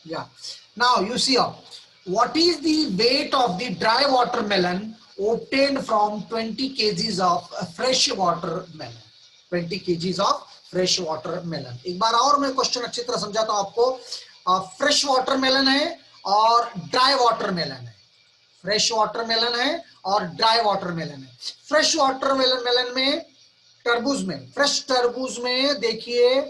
Yeah. Now you see what is the weight of the dry watermelon obtained from 20 kgs of fresh watermelon? 20 kgs of fresh watermelon. एक बार और मैं question अच्छी तरह समझाता हूं आपको. फ्रेश वाटरमेलन है और ड्राई वाटरमेलन है. फ्रेश वाटरमेलन है और ड्राई वाटरमेलन है. फ्रेश वाटरमेलन में तरबूज में, फ्रेश तरबूज में देखिए,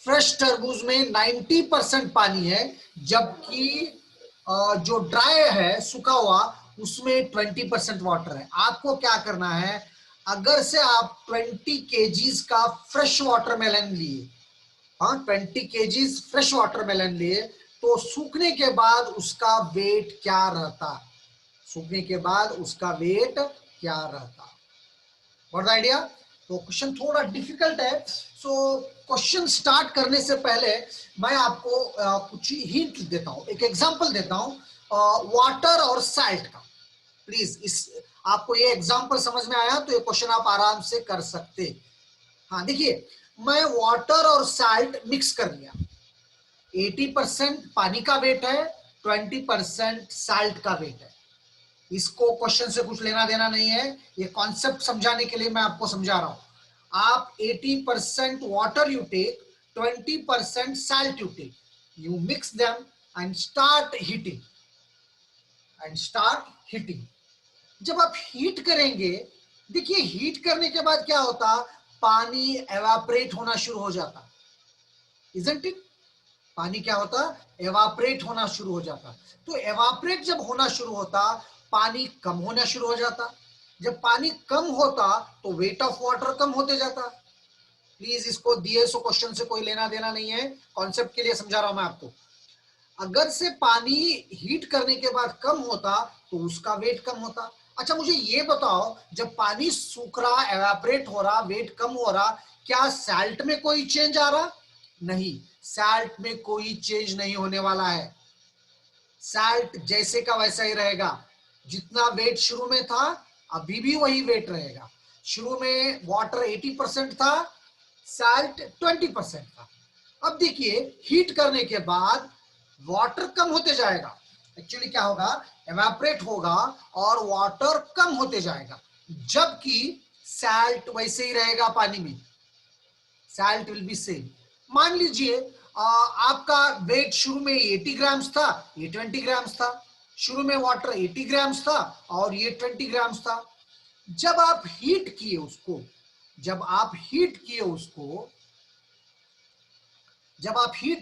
फ्रेश तरबूज में 90% पानी है, जबकि जो ड्राई है सूखा हुआ उसमें 20% वाटर है. आपको क्या करना है, अगर से आप 20 केजीज का फ्रेश वाटरमेलन लिए, 20 केजीज फ्रेश वाटरमेलन लिए, तो सूखने के बाद उसका वेट क्या रहता, सूखने के बाद उसका वेट क्या रहता. What the idea. तो क्वेश्चन थोड़ा डिफिकल्ट है. सो क्वेश्चन स्टार्ट करने से पहले मैं आपको कुछ हिंट देता हूं, एक एग्जांपल देता हूं वाटर और साल्ट का. प्लीज इस आपको ये एग्जांपल समझ में आया तो ये क्वेश्चन आप आराम से कर सकते. हाँ देखिए, मैं वाटर और साल्ट मिक्स कर लिया. 80% पानी का वेट है, 20% साल्ट का वेट है. इसको क्वेश्चन से कुछ लेना देना नहीं है, ये कॉन्सेप्ट समझाने के लिए मैं आपको समझा रहा हूं. आप 80% water you take, 20% salt you take, you mix them and start heating, जब आप हीट करेंगे, देखिए हीट करने के बाद क्या होता, पानी एवापरेट होना शुरू हो जाता. Isn't it? पानी क्या होता, एवापरेट होना शुरू हो जाता. तो एवापरेट जब होना शुरू होता, पानी कम होना शुरू हो जाता. जब पानी कम होता तो वेट ऑफ वाटर कम होते जाता. प्लीज इसको दिए सो क्वेश्चन से कोई लेना देना नहीं है, कॉन्सेप्ट के लिए समझा रहा हूं मैं आपको. अगर से पानी हीट करने के बाद कम होता तो उसका वेट कम होता. अच्छा मुझे ये बताओ, जब पानी सूख रहा, एवापरेट हो रहा, वेट कम हो रहा, क्या सैल्ट में कोई चेंज आ रहा? नहीं, सैल्ट में कोई चेंज नहीं होने वाला है. सैल्ट जैसे का वैसा ही रहेगा. जितना वेट शुरू में था अभी भी वही वेट रहेगा. शुरू में वाटर 80% था, सैल्ट 20% था. अब देखिए हीट करने के बाद वाटर कम होते जाएगा. एक्चुअली क्या होगा, एवापरेट होगा और वाटर कम होते जाएगा, जबकि सैल्ट वैसे ही रहेगा पानी में. Salt will be same. मान लीजिए आपका वेट शुरू में 80 ग्राम्स था, ये 20 ग्राम्स था. शुरू में वाटर 80 ग्राम्स था और ये 20 ग्राम्स था. जब आप हीट किए उसको, जब आप हीट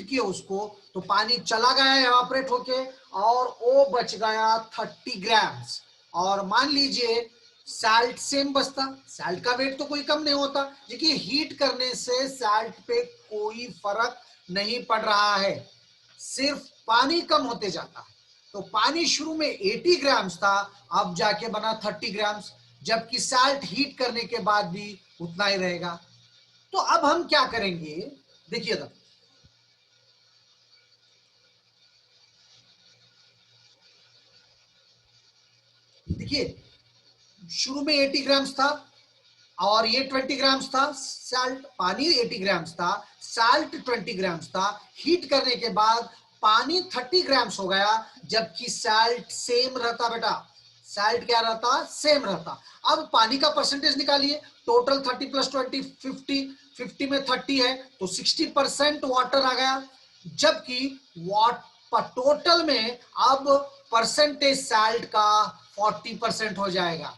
किए उसको तो पानी चला गया एवापरेट होके और वो बच गया 30 ग्राम्स. और मान लीजिए सैल्ट सेम बचता. सैल्ट का वेट तो कोई कम नहीं होता, देखिए हीट करने से सैल्ट पे कोई फर्क नहीं पड़ रहा है, सिर्फ पानी कम होते जाता है. तो पानी शुरू में 80 ग्राम्स था, अब जाके बना 30 ग्राम्स, जबकि सैल्ट हीट करने के बाद भी उतना ही रहेगा. तो अब हम क्या करेंगे, देखिए तब देखिए शुरू में 80 ग्राम्स था और ये 20 ग्राम्स था. साल्ट, पानी 80 ग्राम्स था, साल्ट 20 ग्राम्स था. हीट करने के बाद पानी 30 ग्राम्स हो गया, जबकि साल्ट सेम रहता. बेटा साल्ट क्या रहता, सेम रहता. अब पानी का परसेंटेज निकालिए, टोटल 30 प्लस 20 50, 50 में 30 है तो 60% वाटर आ गया, जबकि टोटल में अब परसेंटेज साल्ट का 40% हो जाएगा.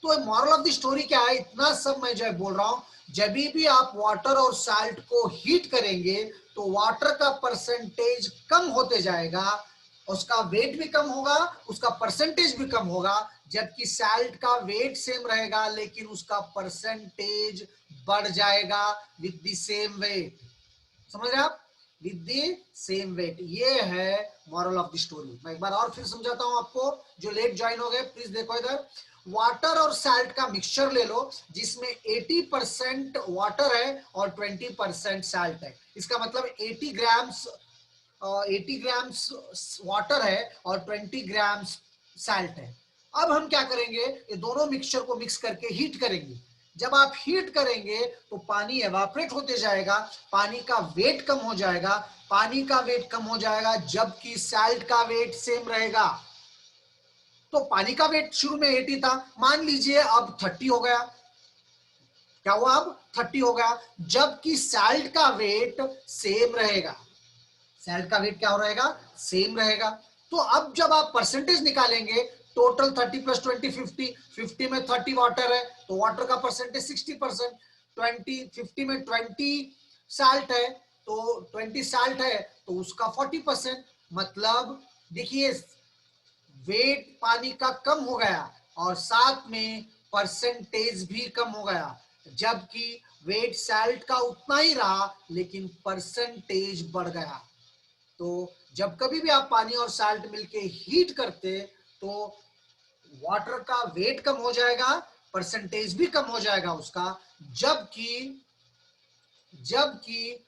तो मॉरल ऑफ द स्टोरी क्या है, इतना सब मैं जो बोल रहा हूं, जब भी आप वाटर और साल्ट को हीट करेंगे तो वाटर का परसेंटेज कम होते जाएगा, उसका वेट भी कम होगा, उसका परसेंटेज भी कम होगा, जबकि साल्ट का वेट सेम रहेगा लेकिन उसका परसेंटेज बढ़ जाएगा विद द सेम वेट. समझ रहे आप, विद द सेम वेट. ये है मॉरल ऑफ द स्टोरी. मैं एक बार और फिर समझाता हूं आपको, जो लेट ज्वाइन हो गए प्लीज देखो इधर. वाटर और साल्ट का मिक्सचर ले लो जिसमें 80% वाटर है और 20% साल्ट है. इसका मतलब 80 ग्राम्स वाटर है और 20 ग्राम्स साल्ट है. अब हम क्या करेंगे, ये दोनों मिक्सचर को मिक्स करके हीट करेंगे. जब आप हीट करेंगे तो पानी एवापोरेट होते जाएगा, पानी का वेट कम हो जाएगा, पानी का वेट कम हो जाएगा जबकि सॉल्ट का वेट सेम रहेगा। तो पानी का वेट शुरू में 80 था, मान लीजिए अब 30 हो गया। क्या हुआ? अब 30 हो गया, जबकि सॉल्ट का वेट सेम रहेगा। सॉल्ट का वेट क्या हो रहेगा? सेम रहेगा। तो अब जब आप परसेंटेज निकालेंगे, टोटल 30 प्लस 20 50, 50 में 30 वाटर है तो वाटर का परसेंटेज 60%, 50 में 20 साल्ट है तो 20 साल्ट है तो उसका 40%। मतलब देखिए, वेट पानी का कम हो गया और साथ में परसेंटेज भी कम हो गया, जबकि वेट सॉल्ट का उतना ही रहा लेकिन परसेंटेज बढ़ गया। तो जब कभी भी आप पानी और साल्ट मिलके हीट करते तो वाटर का वेट कम हो जाएगा, परसेंटेज भी कम हो जाएगा उसका, जबकि जबकि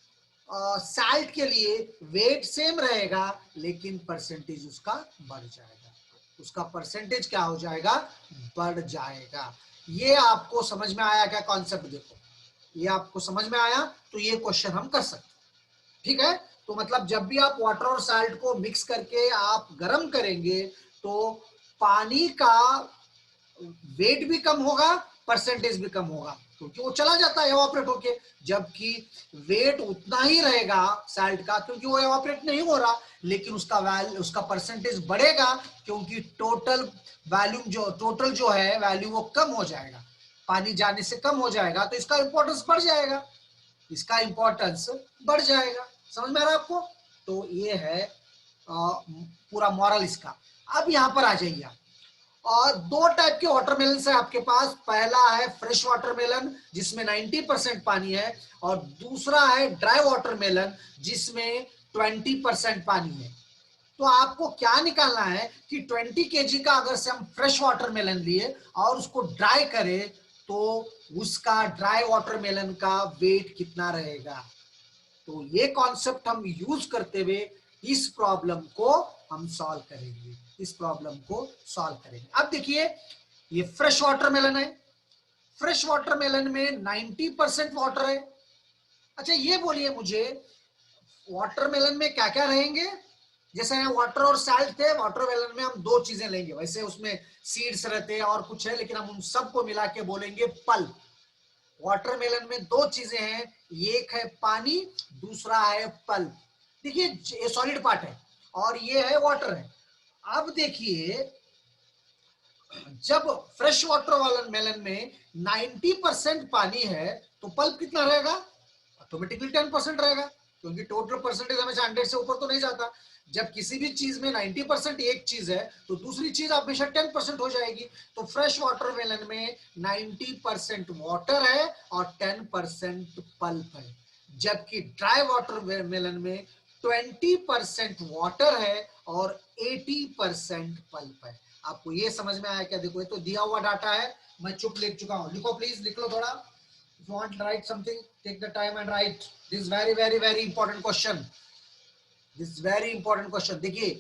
सॉल्ट के लिए वेट सेम रहेगा लेकिन परसेंटेज उसका बढ़ जाएगा, उसका परसेंटेज क्या हो जाएगा? बढ़ जाएगा। ये आपको समझ में आया क्या कॉन्सेप्ट? देखो, ये आपको समझ में आया तो ये क्वेश्चन हम कर सकते, ठीक है। तो मतलब जब भी आप वाटर और साल्ट को मिक्स करके आप गर्म करेंगे तो पानी का वेट भी कम होगा, परसेंटेज भी कम होगा, क्योंकि वो चला जाता है एवापोरेट होके, जबकि वेट उतना ही रहेगा साल्ट का क्योंकि वो एवापोरेट नहीं हो रहा, लेकिन उसका परसेंटेज बढ़ेगा क्योंकि टोटल जो है वैल्यू वो कम हो जाएगा, पानी जाने से कम हो जाएगा तो इसका इंपॉर्टेंस बढ़ जाएगा, इसका इंपॉर्टेंस बढ़ जाएगा। समझ में आ रहा है आपको? तो ये है पूरा मॉरल इसका। अब यहां पर आ जाइए आप, और दो टाइप के वाटरमेलन है आपके पास। पहला है फ्रेश वाटरमेलन जिसमें 90% पानी है, और दूसरा है ड्राई वाटरमेलन जिसमें 20% पानी है। तो आपको क्या निकालना है कि 20 केजी का अगर से हम फ्रेश वाटरमेलन लिए और उसको ड्राई करें तो उसका ड्राई वाटरमेलन का वेट कितना रहेगा। तो ये कॉन्सेप्ट हम यूज करते हुए इस प्रॉब्लम को हम सॉल्व करेंगे, इस प्रॉब्लम को सॉल्व करेंगे। अब देखिए, ये फ्रेश वाटरमेलन है, फ्रेश वाटरमेलन में 90% वाटर है। अच्छा ये बोलिए मुझे, वाटरमेलन में क्या क्या रहेंगे? जैसे यहाँ वाटर और साल्ट थे, वाटरमेलन में हम दो चीजें लेंगे, वैसे उसमें सीड्स रहते हैं और कुछ है, लेकिन हम उन सबको मिला के बोलेंगे पल्प। वाटरमेलन में दो चीजें हैं, एक है पानी, दूसरा है पल्प। देखिए ये सॉलिड पार्ट है और ये है वाटर है। अब देखिए, जब फ्रेश वाटर वाला मेलन में 90% पानी है तो पल्प कितना रहेगा? ऑटोमेटिकली 10% रहेगा, क्योंकि टोटल परसेंटेज हमेशा 100 से ऊपर तो नहीं जाता। जब किसी भी चीज में 90% एक चीज है तो दूसरी चीज हमेशा 10% हो जाएगी। तो फ्रेश वाटर मेलन में 90% वाटर है और 10% पल्प है, जबकि ड्राई वाटर मेलन में 20% वाटर है और 80% पल्प है। आपको ये समझ में आया क्या? देखो ये तो दिया हुआ डाटा है, मैं चुप लिख चुका हूं, लिखो प्लीज, लिख लो थोड़ा। If you want to write something, take the time and write. This is very important question. This is very important question. देखिए,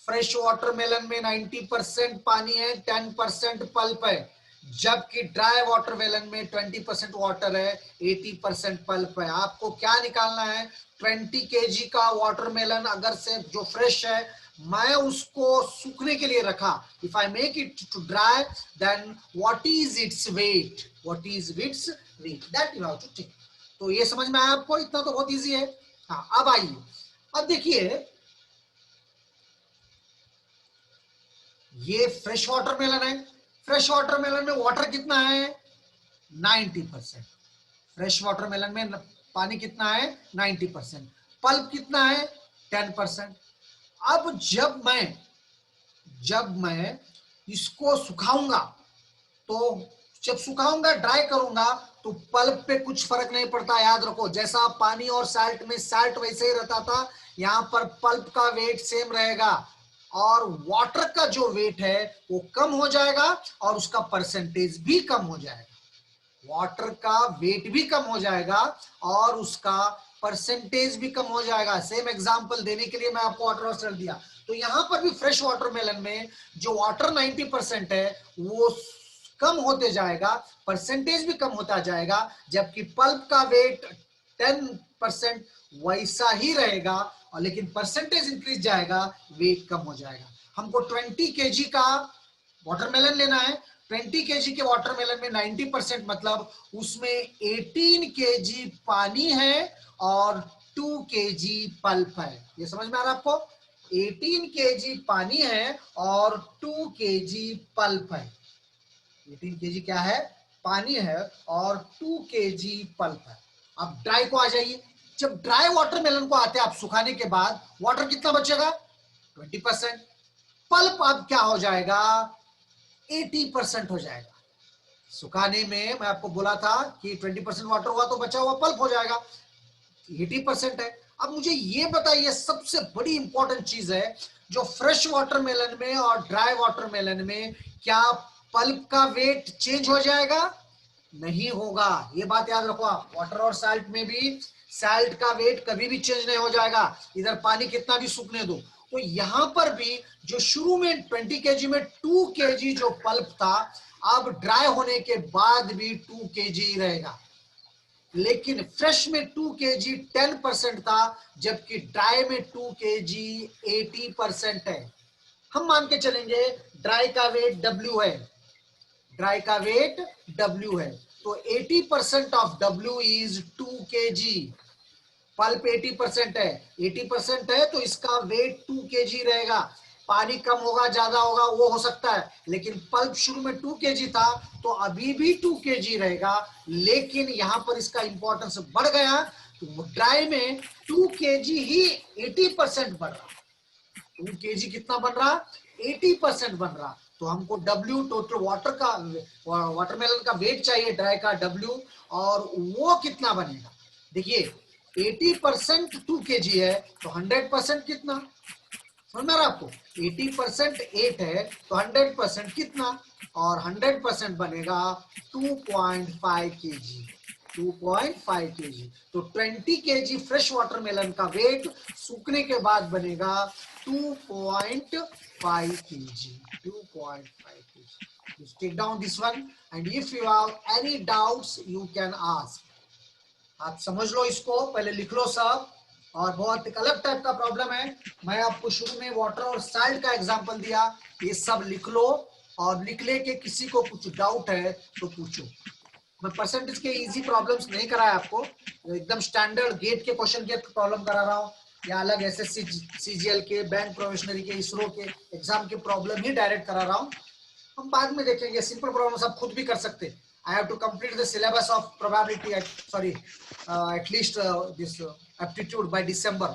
फ्रेश वाटरमेलन में 90% पानी है, 10% पल्प है, जबकि ड्राई वाटरमेलन में 20% वाटर है, 80% पल्प है। आपको क्या निकालना है? 20 केजी का वाटरमेलन अगर से जो फ्रेश है, मैं उसको सूखने के लिए रखा, if I make it to dry, then what is its weight, what is its weight, that you have to take. तो ये समझ में आया आपको? इतना तो बहुत इजी है। हाँ, अब आइए, अब देखिए, ये फ्रेश वाटरमेलन है, फ्रेश वाटरमेलन में वाटर कितना है? 90%। फ्रेश वाटरमेलन में पानी कितना है? 90%। पल्प कितना है? 10%। अब जब मैं इसको सुखाऊंगा, तो जब सुखाऊंगा, ड्राई करूंगा, तो पल्प पे कुछ फर्क नहीं पड़ता। याद रखो, जैसा पानी और साल्ट में साल्ट वैसे ही रहता था, यहां पर पल्प का वेट सेम रहेगा और वाटर का जो वेट है वो कम हो जाएगा और उसका परसेंटेज भी कम हो जाएगा। वाटर का वेट भी कम हो जाएगा और उसका परसेंटेज भी कम हो जाएगा। सेम एग्जांपल देने के लिए मैं आपको वाटर और साल्ट दिया। तो यहां पर भी फ्रेश वाटरमेलन में जो वाटर 90% है वो कम होते जाएगा, परसेंटेज भी कम होता जाएगा, जबकि पल्प का वेट 10% वैसा ही रहेगा, और लेकिन परसेंटेज इंक्रीज जाएगा, वेट कम हो जाएगा। हमको 20 केजी का वाटरमेलन लेना है। 20 केजी के वाटरमेलन में 90% मतलब उसमें 18 केजी पानी है और 2 केजी पल्प है। ये समझ में आ रहा है आपको? 18 केजी पानी है और 2 केजी पल्प है। 18 केजी क्या है? पानी है और 2 केजी पल्प है। अब ड्राई को आ जाइए। जब ड्राई वाटरमेलन को आते हैं आप सुखाने के बाद, वाटर कितना बचेगा? 20%। पल्प अब क्या हो जाएगा? 80% हो जाएगा। सुखाने में मैं आपको बोला था कि 20% वाटर हुआ तो बचा हुआ पल्प हो जाएगा, 80% है। अब मुझे ये बताइए, सबसे बड़ी इंपॉर्टेंट चीज है, जो फ्रेश वाटरमेलन में और ड्राई वाटरमेलन में क्या पल्प का वेट चेंज हो जाएगा? नहीं होगा। ये बात याद रखो आप। वाटर और साल्ट में भी साल्ट का वेट कभी भी चेंज नहीं हो जाएगा, इधर पानी कितना भी सूखने दो। तो यहां पर भी जो शुरू में 20 केजी में 2 केजी जो पल्प था, अब ड्राई होने के बाद भी 2 केजी रहेगा। लेकिन फ्रेश में 2 केजी 10% था, जबकि ड्राई में 2 केजी 80% है। हम मान के चलेंगे ड्राई का वेट W है, ड्राई का वेट W है, तो 80% of W is 2 KG. Pulp 80% है, 80% है तो इसका वेट 2 केजी रहेगा। पानी कम होगा ज्यादा होगा वो हो सकता है, लेकिन पल्प शुरू में 2 केजी था तो अभी भी 2 केजी रहेगा। लेकिन यहां पर इसका इंपॉर्टेंस बढ़ गया, तो ड्राई में 2 केजी ही 80% बढ़ रहा। 2 केजी कितना बन रहा? 80% बन रहा। तो हमको W टोटल वाटर का, वाटरमेलन का वेट चाहिए, ड्राई का W, और वो कितना बनेगा? देखिए 80% 2 केजी है तो 100% कितना? समझ में आ रहा आपको? 80% 8 है तो 100% कितना? और 100% बनेगा 2.5 केजी। 2.5 केजी। तो 20 केजी फ्रेश वाटरमेलन का वेट सूखने के बाद बनेगा 2.5 KG. 2.5 KG. Just take down this one, and if you have any doubts you can ask. आप समझ लो इसको, पहले लिख लो सब। और बहुत एक अलग टाइप का प्रॉब्लम है, मैं आपको शुरू में वाटर और साल्ट का एग्जांपल दिया, ये सब लिख लो, और लिख ले के किसी को कुछ डाउट है तो पूछो। मैं परसेंटेज के इजी प्रॉब्लम्स नहीं कराया आपको, एकदम स्टैंडर्ड गेट के क्वेश्चन के प्रॉब्लम करा रहा हूँ, या अलग एसएससी सीजीएल के, बैंक प्रोफेशनरी के, इसरो के एग्जाम के प्रॉब्लम ही डायरेक्ट करा रहा हूँ। हम बाद में देखेंगे, सिंपल प्रॉब्लम्स आप खुद भी कर सकते हैं। I have to complete the syllabus of probability at least this aptitude by December.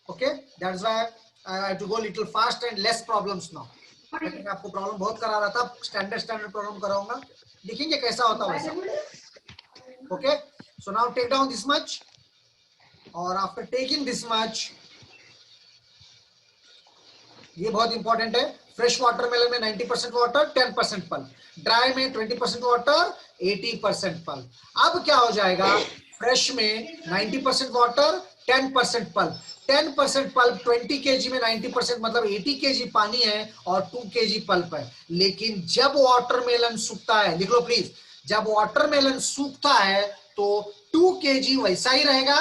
Okay, that's why I have to go little fast and less problems now. मैं आपको प्रॉब्लम बहुत करा रहा था, स्टैंडर्ड प्रॉब्लम कराऊंगा, देखेंगे कैसा होता है वैसा। Okay, so now take down this much, और after taking this much, ये बहुत इंपॉर्टेंट है। फ्रेश वाटरमेलन में 90% वाटर 10% पल्प, ड्राई में 20% वाटर 80% पल्प। अब क्या हो जाएगा? फ्रेश में 90% वाटर 10% पल्प। 10% पल्प 20 केजी में 90% मतलब 80 केजी पानी है और 2 केजी पल्प है। लेकिन जब वाटरमेलन सूखता है, लिख लो प्लीज, जब वाटरमेलन सूखता है तो 2 केजी वैसा ही रहेगा,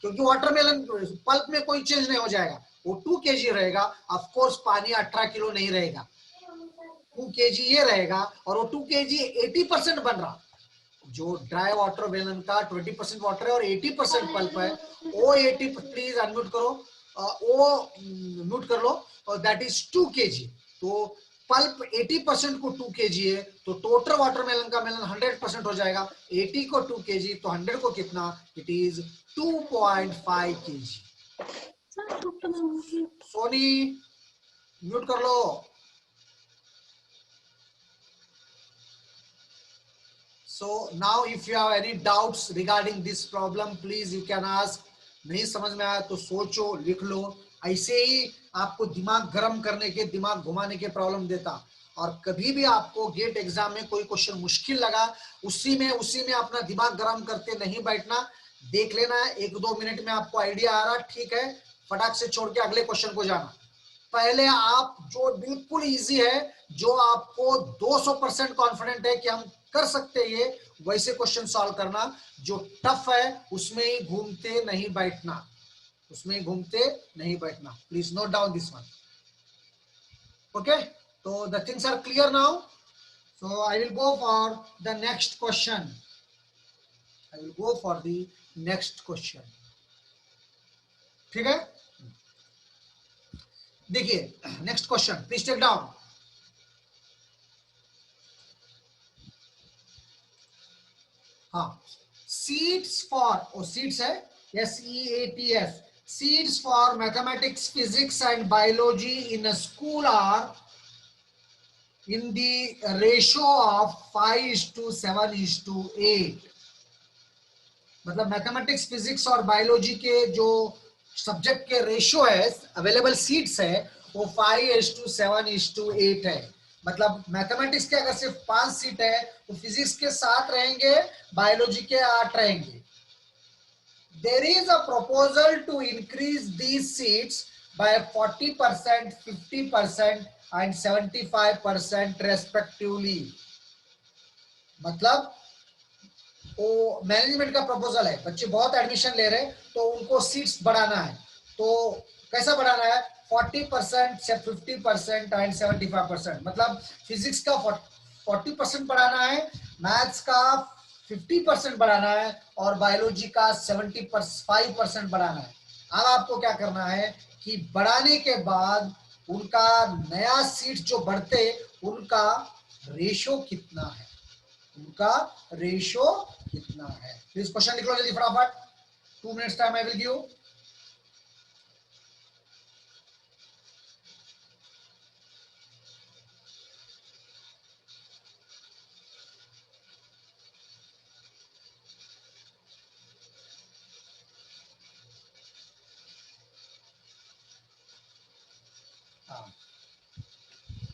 क्योंकि वाटरमेलन पल्प में कोई चेंज नहीं हो जाएगा, वो 2 केजी रहेगा। ऑफ कोर्स पानी 18 किलो नहीं रहेगा, 2 केजी ये रहेगा, और वो 2 केजी 80% बन रहा। जो ड्राई वाटरमेलन का 20% वाटर है और 80% पल्प है, वो 80, प्लीज अनम्यूट करो, वो म्यूट कर लो, और दैट इज 2 केजी। तो पल्प 80% को 2 केजी है, तो टोटल वाटरमेलन का मेलन 100% हो जाएगा। 80 को 2 केजी तो 100 को कितना? It is 2.5 kg. Soni mute कर लो। So now if you have any doubts regarding this problem, please you can ask. नहीं समझ में आया तो सोचो, लिख लो। ऐसे ही आपको दिमाग गर्म करने के, दिमाग घुमाने के प्रॉब्लम देता। और कभी भी आपको गेट एग्जाम में कोई क्वेश्चन मुश्किल लगा, उसी में अपना दिमाग गर्म करते नहीं बैठना, देख लेना 1-2 मिनट में आपको आइडिया आ रहा, ठीक है, फटाक से छोड़ के अगले क्वेश्चन को जाना। पहले आप जो बिल्कुल इजी है, जो आपको 200% कॉन्फिडेंट है कि हम कर सकते हैं ये, वैसे क्वेश्चन सॉल्व करना। जो टफ है उसमें ही घूमते नहीं बैठना, उसमें घूमते नहीं बैठना। Please note down this one. Okay, तो the things are clear now. So I will go for the next question. I will go for the next question. ठीक है, देखिए next question, please take down. हाँ, seats for, seats है SEATS, seats for mathematics, physics and biology in a school are in the ratio of 5:7:8। मतलब mathematics, physics और biology के जो subject के रेशियो है, अवेलेबल सीट्स है, वो 5:7:8 है। मतलब मैथमेटिक्स के अगर सिर्फ 5 सीट है तो फिजिक्स के 7 रहेंगे, बायोलॉजी के 8 रहेंगे। There is a proposal to increase these seats by 40%, 50% and 75% respectively। मतलब वो मैनेजमेंट का प्रपोजल है, बच्चे बहुत एडमिशन ले रहे हैं तो उनको सीट्स बढ़ाना है। तो कैसा बढ़ाना है? 40% से 50% एंड 75%। मतलब फिजिक्स का 40% बढ़ाना है, मैथ्स का 50% बढ़ाना है और बायोलॉजी का 75% बढ़ाना है। अब आपको क्या करना है कि बढ़ाने के बाद उनका नया सीट जो बढ़ते उनका रेशो कितना है, उनका रेशो कितना है। प्लीज क्वेश्चन लिख लो जल्दी फटाफट, 2 minutes time I will give.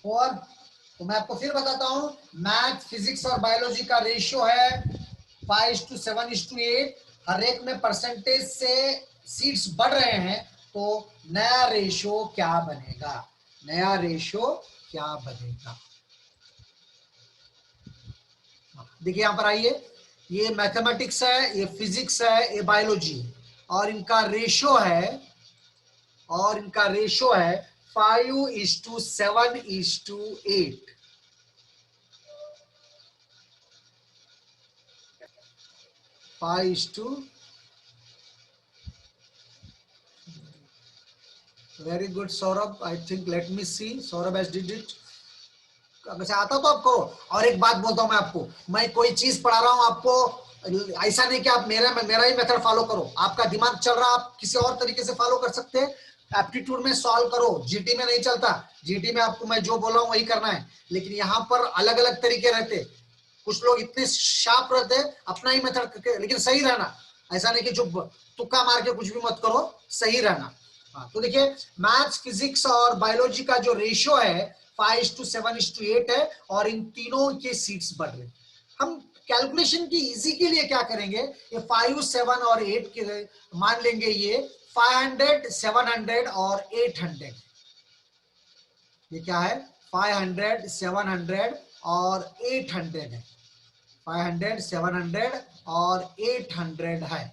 और तो मैं आपको फिर बताता हूं, मैथ, फिजिक्स और बायोलॉजी का रेशियो है 5:7:8। हर एक में परसेंटेज से सीट्स बढ़ रहे हैं, तो नया रेशियो क्या बनेगा, नया रेशियो क्या बनेगा। देखिए यहां पर आइए, ये मैथमेटिक्स है, ये फिजिक्स है, ये बायोलॉजी है, और इनका रेशियो है, और इनका रेशियो है 5:7:8। 5:, very good Saurabh, I think let me see, Saurabh has did it. वैसे आता तो आप करो। और एक बात बोलता हूं मैं आपको, मैं कोई चीज पढ़ा रहा हूं आपको, ऐसा नहीं कि आप मेरा ही मेथड फॉलो करो। आपका दिमाग चल रहा, आप किसी और तरीके से फॉलो कर सकते हैं। एप्टीट्यूड में सॉल्व करो, जीटी में नहीं चलता। जीटी में आपको मैं जो बोल रहा हूं वही करना है, लेकिन यहाँ पर अलग अलग तरीके रहते। कुछ लोग इतने शार्प रहते हैं, अपना ही मेथड, लेकिन सही रहना। ऐसा नहीं कि जो तुक्का मार के कुछ भी मत करो, सही रहना। हाँ, तो देखिए मैथ्स, फिजिक्स और बायोलॉजी का जो रेशियो है 5:7:8 है, और इन तीनों के सीट्स बढ़ रहे। हम कैलकुलेशन की इजी के लिए क्या करेंगे, ये 5, 7 और 8 के मान लेंगे, ये 500, 700 और 800। ये क्या है? 500, 700 और 800 है। 500, 700 और 800 है।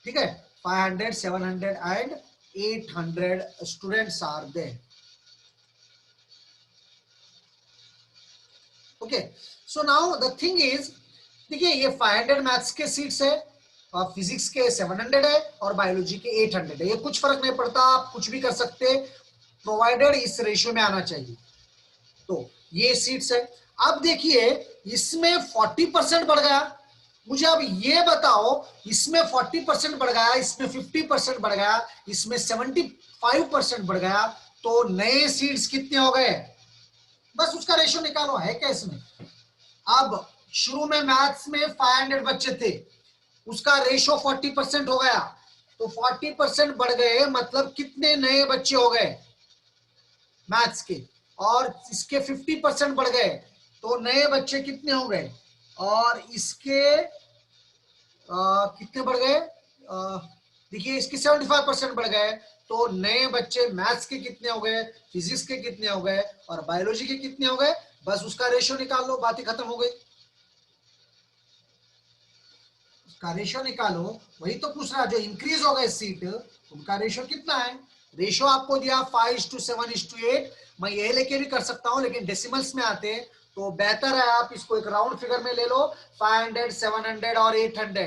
ठीक है, 500, 700 and 800 students are there. Okay, so now the thing is, देखिए ये 500 मैथ्स के सीट्स है, और फिजिक्स के 700 है, और बायोलॉजी के 800 है। ये कुछ फर्क नहीं पड़ता, आप कुछ भी कर सकते, प्रोवाइडेड इस रेशियो में आना चाहिए। तो ये सीट्स है। अब देखिए इसमें 40% बढ़ गया। मुझे अब ये बताओ, इसमें 40% बढ़ गया, इसमें 50% बढ़ गया, इसमें 75% बढ़ गया, तो नए सीट्स कितने हो गए? बस उसका रेशियो निकालो, है क्या इसमें। अब शुरू में मैथ्स में 500 बच्चे थे, उसका रेशियो 40% हो गया, तो 40% बढ़ गए, मतलब कितने नए बच्चे हो गए मैथ्स के। और इसके 50% बढ़ गए, तो नए बच्चे कितने हो गए, और इसके कितने बढ़ गए, देखिए इसके 75% बढ़ गए, तो नए बच्चे मैथ्स के कितने हो गए, फिजिक्स के कितने हो गए और बायोलॉजी के कितने हो गए, बस उसका रेशियो निकाल लो, बात ही खत्म हो गई। उसका रेशियो निकालो, वही तो पूछ रहा, जो इंक्रीज हो गए सीट उनका रेशियो कितना है। रेशियो आपको दिया 5:7:8, मैं ये लेके भी कर सकता हूं, लेकिन डेसिमल्स में आते तो बेहतर है आप इसको एक राउंड फिगर में ले लो, 500, 700 और 800।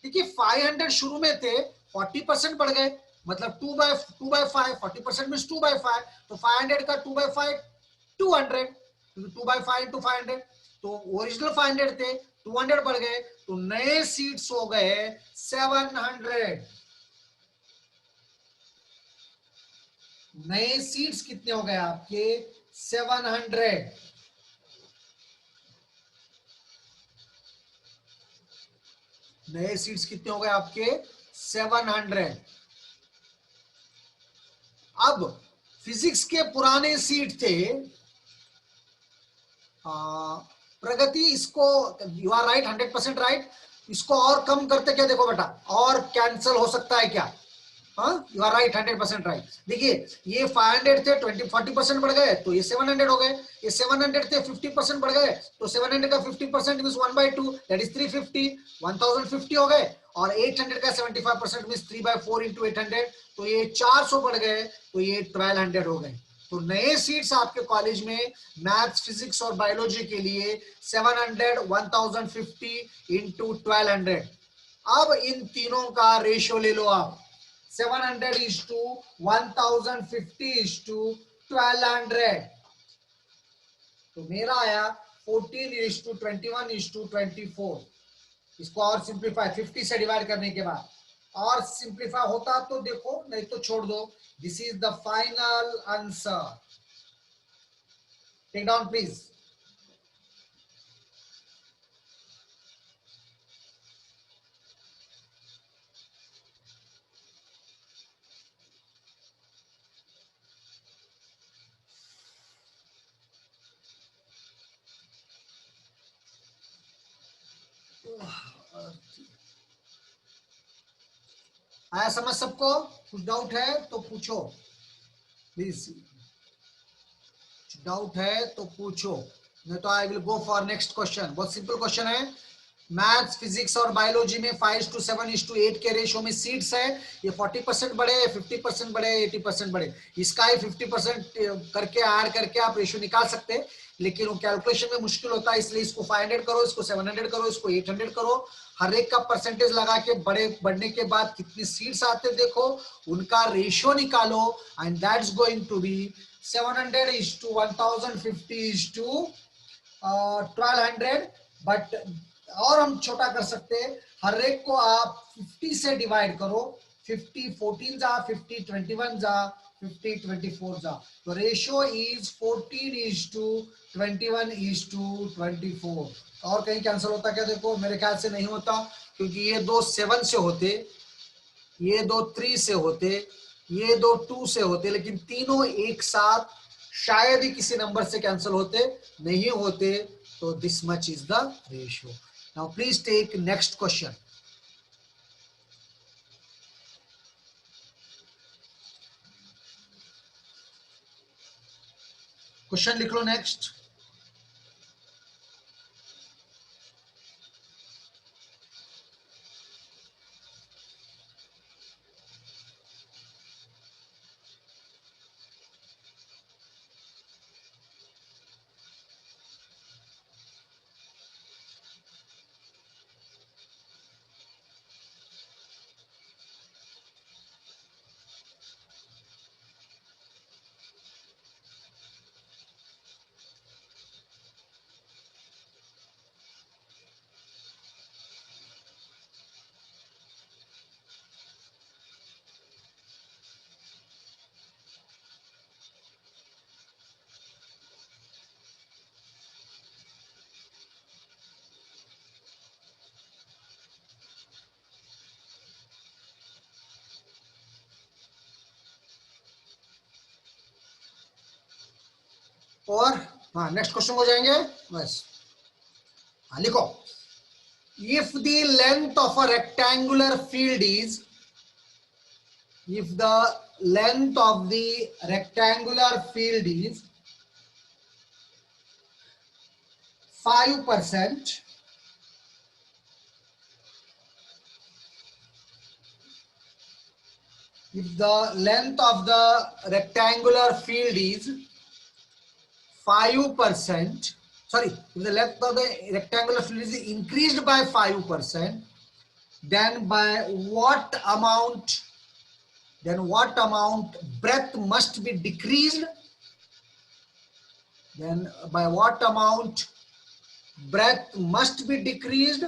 देखिए 500 शुरू में थे, 40% बढ़ गए, मतलब 2/5, 40% मीन 2/5, तो 500 का 2/5 200, 2/5 इंटू 500, तो ओरिजिनल 500 थे, 200 बढ़ गए, तो नए सीट्स हो गए 700। नए सीट्स कितने हो गए आपके, 700। नए सीट्स कितने हो गए आपके, 700। अब फिजिक्स के पुराने सीट थे, प्रगति, इसको यू आर राइट, 100% राइट। इसको और कम करते क्या, देखो बेटा और कैंसिल हो सकता है क्या, हाँ यू आर राइट, 100% राइट। देखिए ये 500 थे, 40% बढ़ गए तो ये 700 हो गए, ये 700 थे 50% बढ़ गए, तो 700 का 50% मींस 1/2, दैट इज 350, 1050 हो गए, और 800 का 75% मींस 3/4 इंटू 800, तो ये 400 बढ़ गए, तो ये 1200 हो गए। तो नए सीट्स आपके कॉलेज में मैथ्स, फिजिक्स और बायोलॉजी के लिए 700, 1050 इंटू 1200। अब इन तीनों का रेशियो ले लो आप, 700 is to 1050 is to 1200, तो मेरा आया 14 is to 21 is to 24। इसको और सिंप्लीफाई 50 से डिवाइड करने के बाद और सिंप्लीफाई होता तो देखो, नहीं तो छोड़ दो। This is the final answer, take down please. आया समझ सबको, कुछ डाउट है तो पूछो प्लीज, डाउट है तो पूछो, नहीं तो आई will go for next question. बहुत सिंपल क्वेश्चन है, मैथ्स, फिजिक्स और बायोलॉजी में 5:7:8 के रेशियो में सीट्स है, ये 40% बढ़े, 50% बढ़े, 80% बढ़े, इसका ही 50% करके ऐड करके आप रेशियो निकाल सकते हैं, लेकिन वो कैलकुलेशन में मुश्किल होता है, इसलिए इसको 500 करो, इसको 700 करो, इसको 800 करो, हर एक का परसेंटेज लगा के बड़े बढ़ने के बाद कितनी सीट्स आते देखो, उनका रेशियो निकालो, and that's going to be 700 is to 1050 is to 1200। But और हम छोटा कर सकते हैं, हर एक को आप 50 से डिवाइड करो, 50 14 जा, 50 21 जा, 50 24 जा, तो ratio is 14 is to 21 is to 24। और कहीं कैंसिल होता क्या, देखो मेरे ख्याल से नहीं होता, क्योंकि ये दो 7 से होते, ये दो 3 से होते, ये दो 2 से होते, लेकिन तीनों एक साथ शायद ही किसी नंबर से कैंसिल होते, नहीं होते, तो this much is the ratio. Now please take next question. Question लिख लो नेक्स्ट। और हाँ नेक्स्ट क्वेश्चन हो जाएंगे बस। हाँ लिखो, if the length of a rectangular field is if the length of the rectangular field is 5%, if the length of the rectangular field is 5%, sorry, if the length of the rectangular field is increased by 5%, then by what amount breadth must be decreased? Then by what amount breadth must be decreased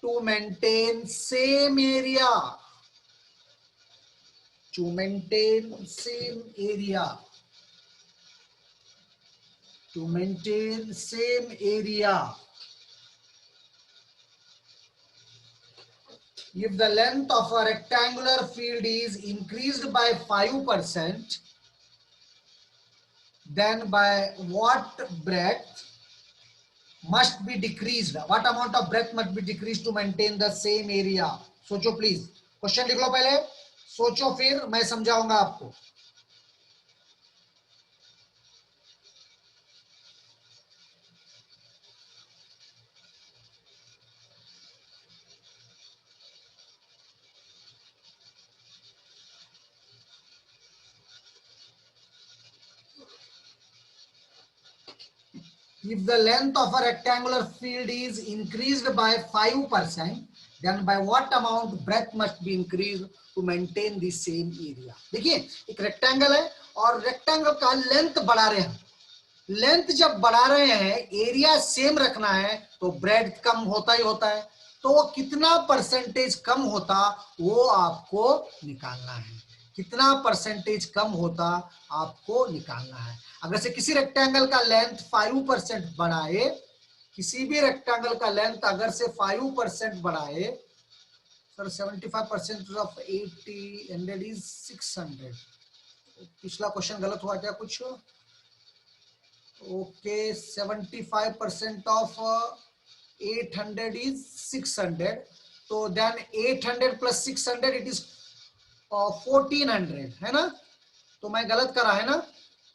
to maintain same area? To maintain same area. To maintain same area. If the length of a rectangular field is increased by 5%, then by what breadth must be decreased? What amount of breadth must be decreased to maintain the same area? सोचो please, question लिख लो पहले, सोचो फिर मैं समझाऊंगा आपको. If the length of a rectangular field is increased by 5%, then by what amount breadth must be increased to maintain the same area? देखिए एक रेक्टेंगल है और रेक्टेंगल का लेंथ बढ़ा रहे हैं. लेंथ जब बढ़ा रहे हैं, एरिया सेम रखना है, तो ब्रेड कम होता ही होता है. तो वो कितना परसेंटेज कम होता वो आपको निकालना है. कितना परसेंटेज कम होता आपको निकालना है. अगर से किसी रेक्टेंगल का लेंथ 5% बढ़ाए, किसी भी रेक्टेंगल का लेंथ अगर से 5% बढ़ाए, सर 75% ऑफ 80 100 इज 600. पिछला क्वेश्चन गलत हुआ क्या कुछ? Okay, 75% of 800 is 600. तो देन 800 प्लस 600 इट इज 1400 है ना. तो मैं गलत करा है ना.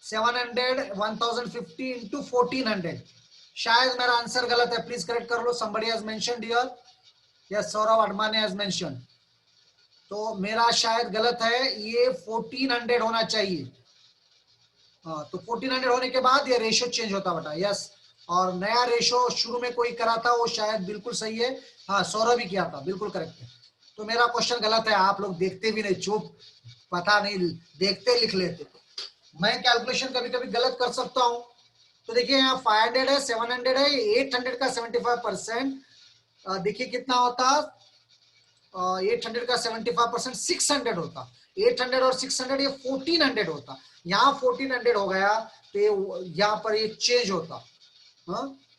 700 1050 इंटू 1400. शायद मेरा आंसर गलत है, प्लीज करेक्ट कर लो. somebody has mentioned here. yes, Saurabh अडमाने has mentioned. तो मेरा शायद गलत है, ये 1400 होना चाहिए. तो 1400 होने के बाद ये रेशो चेंज होता बेटा. यस, और नया रेशो शुरू में कोई करा था वो शायद बिल्कुल सही है. हाँ, सौरभ ही किया था, बिल्कुल करेक्ट है. तो मेरा क्वेश्चन गलत है. आप लोग देखते भी नहीं, चुप, पता नहीं, देखते लिख लेते. मैं कैलकुलेशन कभी कभी गलत कर सकता हूं. तो देखिए यहाँ 500 है, 700 है, 800 का 75%. देखिए कितना होता, 800 का 75% 600 होता. 800 और 600 ये 1400 होता. यहाँ 1400 हो गया, तो यहाँ पर ये चेंज होता.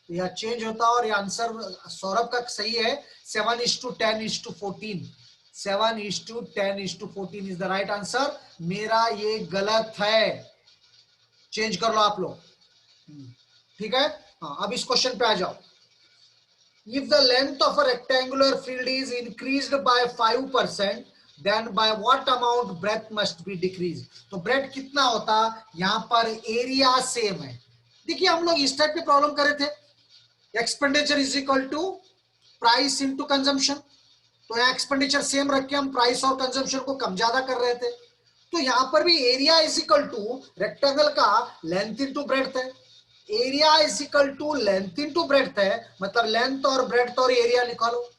यह चेंज होता और ये आंसर सौरभ का सही है. 7:10:14. 7:10:14 इज द राइट आंसर. मेरा ये गलत है, चेंज कर लो आप लोग. ठीक है. हाँ, अब इस क्वेश्चन पे आ जाओ. If the length of a rectangular field is increased by 5%, then by what amount breadth must be decreased? तो breadth कितना होता? यहाँ पर एरिया सेम है. देखिए हम लोग इस टाइप की प्रॉब्लम कर रहे थे. Expenditure is equal to price into consumption. तो यहाँ एक्सपेंडिचर सेम रख के हम प्राइस और कंजम्पशन को कम ज्यादा कर रहे थे. तो यहाँ पर भी area is equal to rectangle का लेंथ इंटू ब्रेड्थ है. Area is equal to length into breadth है, मतलब लेंथ और ब्रेड्थ और एरिया निकालो.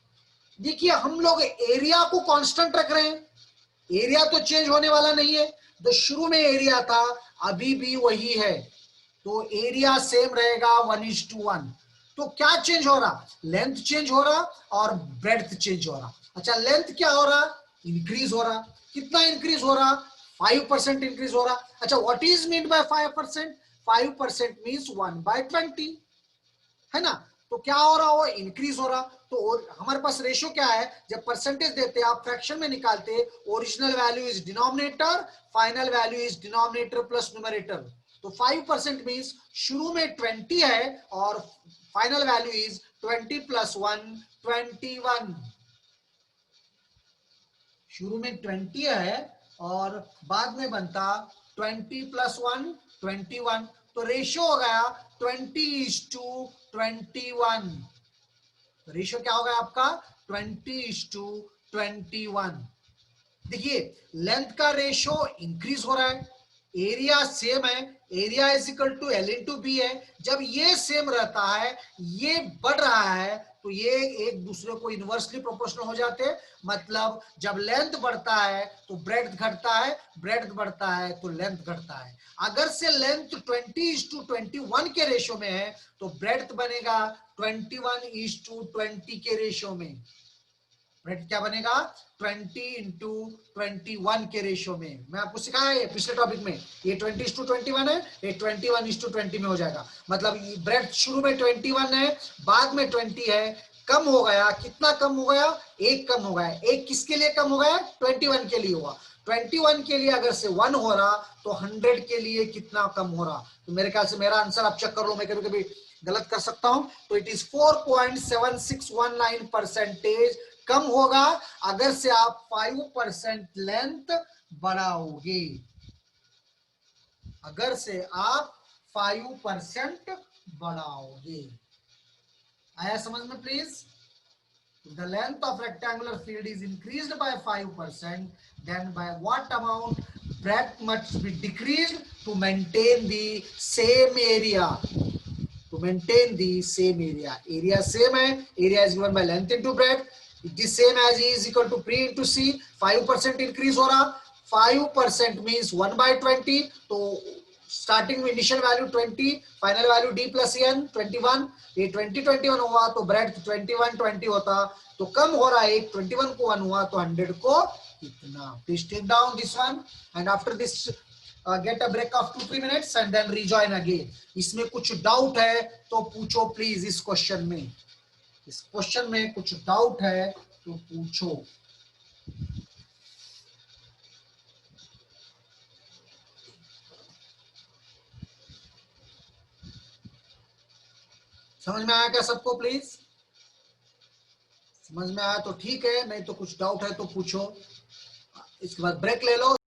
देखिए हम लोग एरिया को कांस्टेंट रख रहे हैं. एरिया तो चेंज होने वाला नहीं है. जो शुरू में एरिया था अभी भी वही है, तो एरिया सेम रहेगा 1:1. तो क्या चेंज हो रहा? लेंथ चेंज हो रहा और ब्रेड्थ चेंज हो रहा. अच्छा, लेंथ क्या हो रहा? इंक्रीज हो रहा. कितना इंक्रीज हो रहा? 5% इंक्रीज हो रहा. अच्छा, what is mean by 5%? 5% means 1/20 है ना. तो क्या हो रहा? वो इंक्रीज हो रहा. तो हमारे पास रेशो क्या है? जब परसेंटेज देते आप फ्रैक्शन में निकालते, original value is denominator, final value is denominator plus numerator. तो 5% मीन्स शुरू में 20 है और फाइनल वैल्यू इज 20 प्लस 1 21. शुरू में 20 है और बाद में बनता 20 + 1 21, तो रेशियो हो गया 20:21। रेशियो क्या होगा आपका 20:21। देखिए लेंथ का रेशियो इंक्रीज हो रहा है, एरिया सेम है, area is equal to L into B है। जब ये सेम रहता है, ये बढ़ रहा है, तो ये एक दूसरे को इनवर्सली प्रोपोर्शनल हो जाते हैं। मतलब जब लेंथ बढ़ता है तो ब्रेड्थ घटता है, ब्रेड्थ बढ़ता है तो लेंथ घटता है। अगर से लेंथ 20:21 के रेशियो में है तो ब्रेड्थ बनेगा 21:20 के रेशियो में। ब्रेड्थ क्या बनेगा 20:21 के रेशियो में। मैं आपको सिखाया है पिछले टॉपिक में, ये 20:21 है, ये 21:20 में हो जाएगा। मतलब ब्रेड्थ शुरू में 21 है, बाद में 20 है, कम हो गया, कितना कम हो गया, एक कम हो गया। एक किसके लिए कम हो गया 21 के लिए हुआ। 21 के लिए अगर से 1 हो रहा तो 100 के लिए कितना कम हो रहा। तो मेरे ख्याल से मेरा आंसर आप चेक कर लो, मैं कभी कभी गलत कर सकता हूं। तो इट इज 4.7619% कम होगा अगर से आप 5% लेंथ बढ़ाओगे। अगर से आप 5% बढ़ाओगे। आया समझ में please? The length of rectangular field is increased by 5%, then by what amount breadth must be decreased to maintain the same area? To maintain the same area. Area same है, area is given by length into breadth. It is same as E is equal to P into C. 5% increase हो रहा, 5% means 1/20. तो starting में initial value 20, final value d + n 21। ये 20:21 हुआ तो breadth 21:20 होता, तो कम हो रहा है, 21 को 1 हुआ तो 100 को कितना। Please take down this one and after this get a break of 2-3 minutes and then rejoin again. इसमें कुछ डाउट है तो पूछो प्लीज। इस क्वेश्चन में कुछ डाउट है तो पूछो। समझ में आया क्या सबको? प्लीज समझ में आया तो ठीक है, नहीं तो कुछ डाउट है तो पूछो। इसके बाद ब्रेक ले लो।